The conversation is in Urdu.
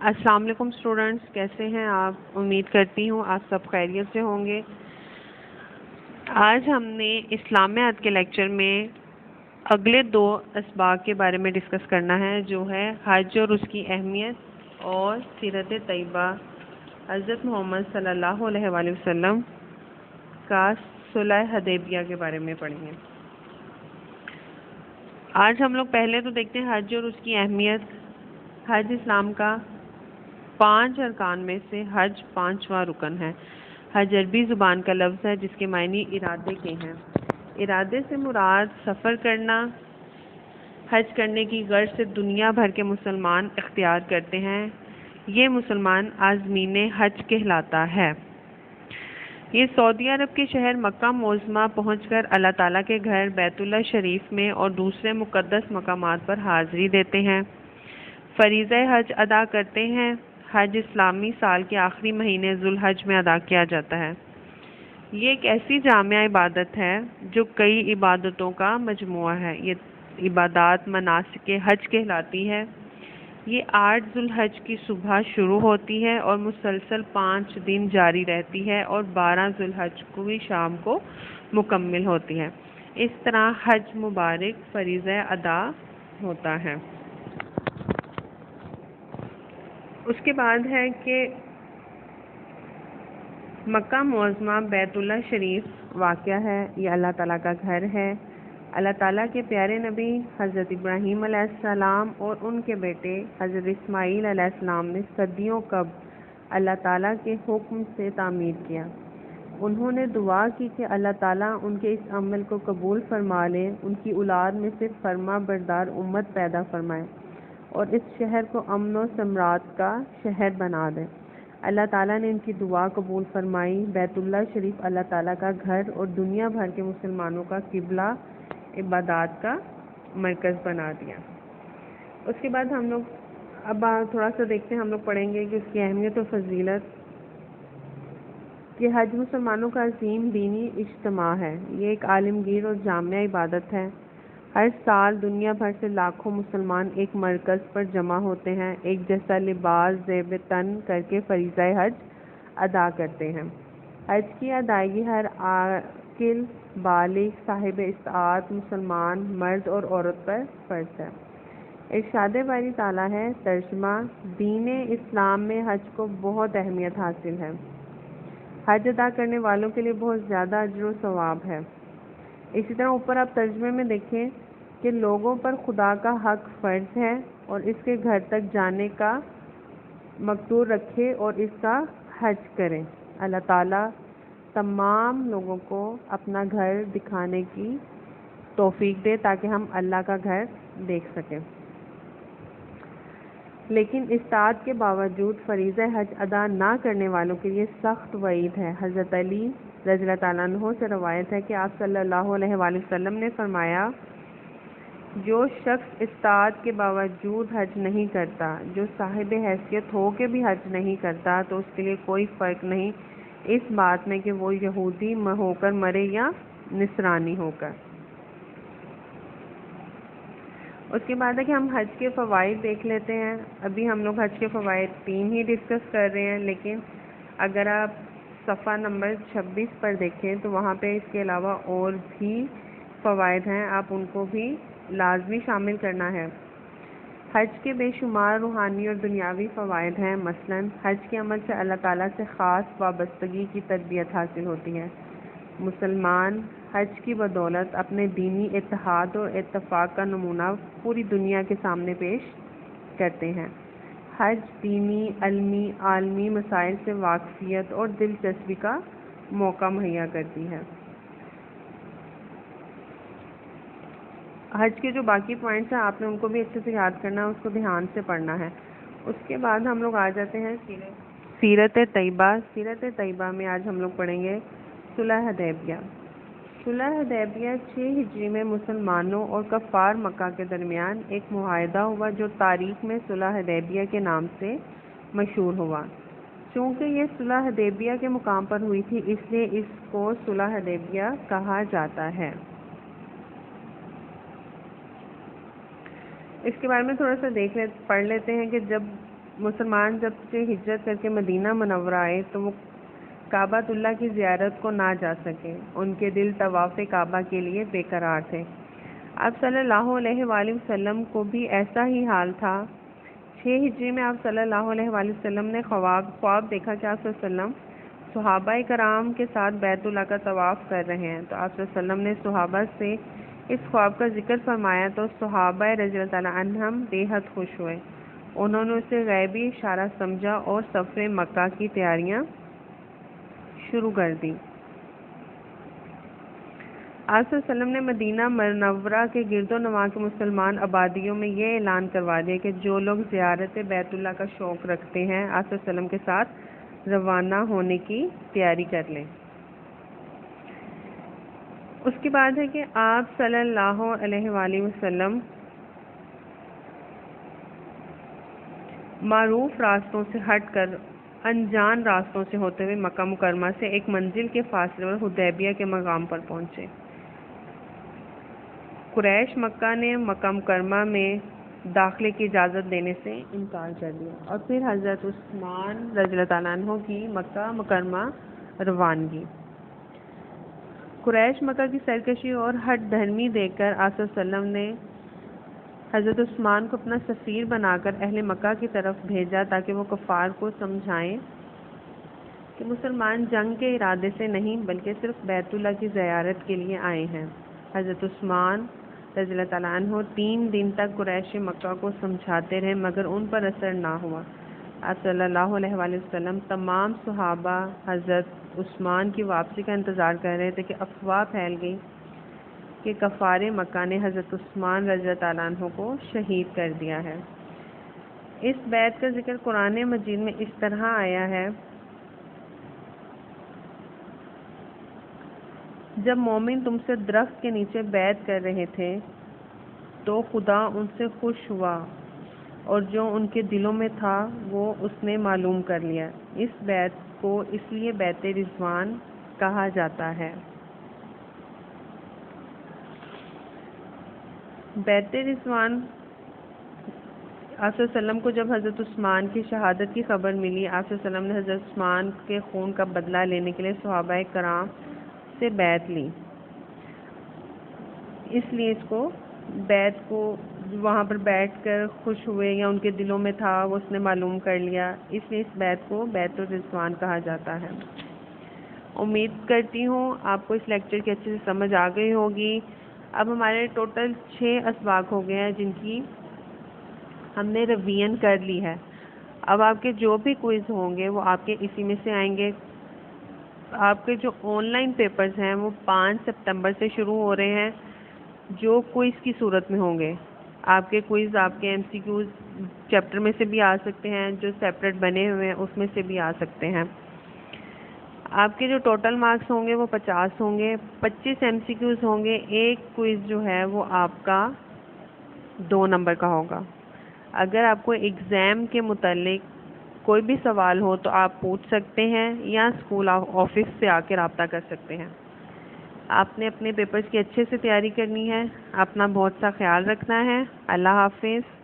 السلام علیکم اسٹوڈنٹس، کیسے ہیں آپ؟ امید کرتی ہوں آپ سب خیریت سے ہوں گے۔ آج ہم نے اسلامیات کے لیکچر میں اگلے 2 اسباق کے بارے میں ڈسکس کرنا ہے، جو ہے حج اور اس کی اہمیت اور سیرت طیبہ حضرت محمد صلی اللہ علیہ وآلہ وسلم کا صلح حدیبیہ کے بارے میں پڑھیں گے۔ آج ہم لوگ پہلے تو دیکھتے ہیں حج اور اس کی اہمیت۔ حج اسلام کا 5 ارکان میں سے حج 5واں رکن ہے۔ حج عربی زبان کا لفظ ہے جس کے معنی ارادے کے ہیں۔ ارادے سے مراد سفر کرنا۔ حج کرنے کی غرض سے دنیا بھر کے مسلمان اختیار کرتے ہیں۔ یہ مسلمان عازمین حج کہلاتا ہے۔ یہ سعودی عرب کے شہر مکہ معظمہ پہنچ کر اللہ تعالیٰ کے گھر بیت اللہ شریف میں اور دوسرے مقدس مقامات پر حاضری دیتے ہیں، فریضہ حج ادا کرتے ہیں۔ حج اسلامی سال کے آخری مہینے ذوالحج میں ادا کیا جاتا ہے۔ یہ ایک ایسی جامع عبادت ہے جو کئی عبادتوں کا مجموعہ ہے۔ یہ عبادات مناسک حج کہلاتی ہے۔ یہ 8 ذوالحج کی صبح شروع ہوتی ہے اور مسلسل 5 دن جاری رہتی ہے اور 12 ذوالحج کی شام کو مکمل ہوتی ہے۔ اس طرح حج مبارک فریضہ ادا ہوتا ہے۔ اس کے بعد ہے کہ مکہ معظمہ بیت اللہ شریف واقع ہے۔ یہ اللہ تعالیٰ کا گھر ہے۔ اللہ تعالیٰ کے پیارے نبی حضرت ابراہیم علیہ السلام اور ان کے بیٹے حضرت اسماعیل علیہ السلام نے صدیوں قبل اللہ تعالیٰ کے حکم سے تعمیر کیا۔ انہوں نے دعا کی کہ اللہ تعالیٰ ان کے اس عمل کو قبول فرما لے، ان کی اولاد میں سے فرما بردار امت پیدا فرمائے اور اس شہر کو امن و ثمرات کا شہر بنا دے۔ اللہ تعالیٰ نے ان کی دعا قبول فرمائی۔ بیت اللہ شریف اللہ تعالیٰ کا گھر اور دنیا بھر کے مسلمانوں کا قبلہ عبادات کا مرکز بنا دیا۔ اس کے بعد ہم لوگ اب تھوڑا سا دیکھتے ہیں، ہم لوگ پڑھیں گے کہ اس کی اہمیت و فضیلت۔ کہ حج مسلمانوں کا عظیم دینی اجتماع ہے۔ یہ ایک عالمگیر اور جامع عبادت ہے۔ ہر سال دنیا بھر سے لاکھوں مسلمان ایک مرکز پر جمع ہوتے ہیں، ایک جیسا لباس زیب تن کر کے فریضہ حج ادا کرتے ہیں۔ حج کی ادائیگی ہر عاقل بالغ صاحب استطاعت مسلمان مرد اور عورت پر فرض ہے۔ ارشاد باری تعالیٰ ہے، ترجمہ: دین اسلام میں حج کو بہت اہمیت حاصل ہے۔ حج ادا کرنے والوں کے لیے بہت زیادہ اجر و ثواب ہے۔ اسی طرح اوپر آپ ترجمے میں دیکھیں کہ لوگوں پر خدا کا حق فرض ہے اور اس کے گھر تک جانے کا مقدور رکھے اور اس کا حج کریں۔ اللہ تعالیٰ تمام لوگوں کو اپنا گھر دکھانے کی توفیق دے تاکہ ہم اللہ کا گھر دیکھ سکیں۔ لیکن استطاعت کے باوجود فریضہ حج ادا نہ کرنے والوں کے لیے سخت وعید ہے۔ حضرت علی رضی اللہ تعالیٰ عنہ سے روایت ہے کہ آپ صلی اللہ علیہ وآلہ وسلم نے فرمایا، جو شخص استطاعت کے باوجود حج نہیں کرتا، جو صاحب حیثیت ہو کے بھی حج نہیں کرتا، تو اس کے لیے کوئی فرق نہیں اس بات میں کہ وہ یہودی ہو کر مرے یا نصرانی ہو کر۔ اس کے بعد ہے کہ ہم حج کے فوائد دیکھ لیتے ہیں۔ ابھی ہم لوگ حج کے فوائد 3 ہی ڈسکس کر رہے ہیں، لیکن اگر آپ صفحہ نمبر 26 پر دیکھیں تو وہاں پہ اس کے علاوہ اور بھی فوائد ہیں، آپ ان کو بھی لازمی شامل کرنا ہے۔ حج کے بے شمار روحانی اور دنیاوی فوائد ہیں۔ مثلا حج کے عمل سے اللہ تعالیٰ سے خاص وابستگی کی تربیت حاصل ہوتی ہے۔ مسلمان حج کی بدولت اپنے دینی اتحاد اور اتفاق کا نمونہ پوری دنیا کے سامنے پیش کرتے ہیں۔ حج دینی، علمی، عالمی مسائل سے واقفیت اور دلچسپی کا موقع مہیا کرتی ہے۔ حج کے جو باقی پوائنٹس ہیں آپ نے ان کو بھی اچھے سے یاد کرنا ہے، اس کو دھیان سے پڑھنا ہے۔ اس کے بعد ہم لوگ آ جاتے ہیں سیرت طیبہ۔ سیرت طیبہ میں آج ہم لوگ پڑھیں گے صلح حدیبیہ۔ صلح حدیبیہ 6 ہجری میں مسلمانوں اور کفار مکہ کے درمیان ایک معاہدہ ہوا جو تاریخ میں صلح حدیبیہ کے نام سے مشہور ہوا۔ چونکہ یہ صلح حدیبیہ کے مقام پر ہوئی تھی، اس لیے اس کو صلح حدیبیہ کہا جاتا ہے۔ اس کے بارے میں تھوڑا سا پڑھ لیتے ہیں کہ جب مسلمان جب سے ہجرت کر کے مدینہ منورہ آئے تو وہ کعبۃ اللہ کی زیارت کو نہ جا سکے. ان کے دل طواف کعبہ کے لیے بے قرار تھے. آپ صلی اللہ علیہ وآلہ وسلم کو بھی ایسا ہی حال تھا. 6 ہجری میں آپ صلی اللہ علیہ وآلہ وسلم نے خواب دیکھا کہ آپ صلی اللہ علیہ وسلم صحابہ کرام کے ساتھ بیت اللہ کا طواف کر رہے ہیں. تو آپ صلی اللہ علیہ وسلم نے صحابہ سے اس خواب کا ذکر فرمایا تو صحابہ رضی اللہ تعالیٰ عنہم بے حد خوش ہوئے. انہوں نے اسے غیبی اشارہ سمجھا اور سفر مکہ کی تیاریاں شروع کر دی. آپ صلی اللہ علیہ وسلم نے مدینہ منورہ کے گرد و نواح کے مسلمان آبادیوں میں یہ اعلان کروا دیا کہ جو لوگ زیارت بیت اللہ کا شوق رکھتے ہیں آپ صلی اللہ علیہ وسلم کے ساتھ روانہ ہونے کی تیاری کر لیں. اس کے بعد ہے کہ آپ صلی اللہ علیہ وآلہ وسلم معروف راستوں سے ہٹ کر انجان راستوں سے ہوتے ہوئے مکہ مکرمہ سے ایک منزل کے فاصلے پر حدیبیہ کے مقام پر پہنچے. قریش مکہ نے مکہ مکرمہ میں داخلے کی اجازت دینے سے انکار کر دیا اور پھر حضرت عثمان رضی اللہ تعالیٰ عنہ کی مکہ مکرمہ روانگی. قریش مکہ کی سرکشی اور ہٹ دھرمی دیکھ کر آپ صلی اللہ علیہ وسلم نے حضرت عثمان کو اپنا سفیر بنا کر اہل مکہ کی طرف بھیجا تاکہ وہ کفار کو سمجھائیں کہ مسلمان جنگ کے ارادے سے نہیں بلکہ صرف بیت اللہ کی زیارت کے لیے آئے ہیں. حضرت عثمان رضی اللہ تعالیٰ عنہ 3 دن تک قریش مکہ کو سمجھاتے رہے مگر ان پر اثر نہ ہوا. آپ صلی اللہ علیہ وآلہ وسلم تمام صحابہ حضرت عثمان کی واپسی کا انتظار کر رہے تھے کہ افواہ پھیل گئی کہ کفار مکہ نے حضرت عثمان رضی اللہ تعالیٰ عنہ کو شہید کر دیا ہے. اس بیعت کا ذکر قرآن مجید میں اس طرح آیا ہے: جب مومن تم سے درخت کے نیچے بیعت کر رہے تھے تو خدا ان سے خوش ہوا اور جو ان کے دلوں میں تھا وہ اس نے معلوم کر لیا. اس بیعت کو اس لیے بیعت رضوان کہا جاتا ہے. بیعت رضوان آپ صلی اللہ علیہ وسلم کو جب حضرت عثمان کی شہادت کی خبر ملی آپ صلی اللہ علیہ وسلم نے حضرت عثمان کے خون کا بدلہ لینے کے لیے صحابہ کرام سے بیعت لی. اس لیے اس کو بیعت کو وہاں پر بیٹھ کر خوش ہوئے یا ان کے دلوں میں تھا وہ اس نے معلوم کر لیا، اس لیے اس بیعت کو بیعت الرضوان کہا جاتا ہے. امید کرتی ہوں آپ کو اس لیکچر کی اچھے سے سمجھ آ گئی ہوگی. اب ہمارے ٹوٹل 6 اسباق ہو گئے ہیں جن کی ہم نے ریویژن کر لی ہے. اب آپ کے جو بھی کوئز ہوں گے وہ آپ کے اسی میں سے آئیں گے. آپ کے جو آن لائن پیپرز ہیں وہ 5 سپتمبر سے شروع ہو رہے ہیں جو کوئز کی صورت میں ہوں گے. آپ کے کوئز آپ کے MCQs چیپٹر میں سے بھی آ سکتے ہیں، جو سیپریٹ بنے ہوئے ہیں اس میں سے بھی آ سکتے ہیں. آپ کے جو ٹوٹل مارکس ہوں گے وہ 50 ہوں گے. 25 MCQs ہوں گے. ایک کوئز جو ہے وہ آپ کا 2 نمبر کا ہوگا. اگر آپ کو ایگزام کے متعلق کوئی بھی سوال ہو تو آپ پوچھ سکتے ہیں یا اسکول آفس سے آ کے رابطہ کر سکتے ہیں. آپ نے اپنے پیپرز کی اچھے سے تیاری کرنی ہے. اپنا بہت سا خیال رکھنا ہے. اللہ حافظ.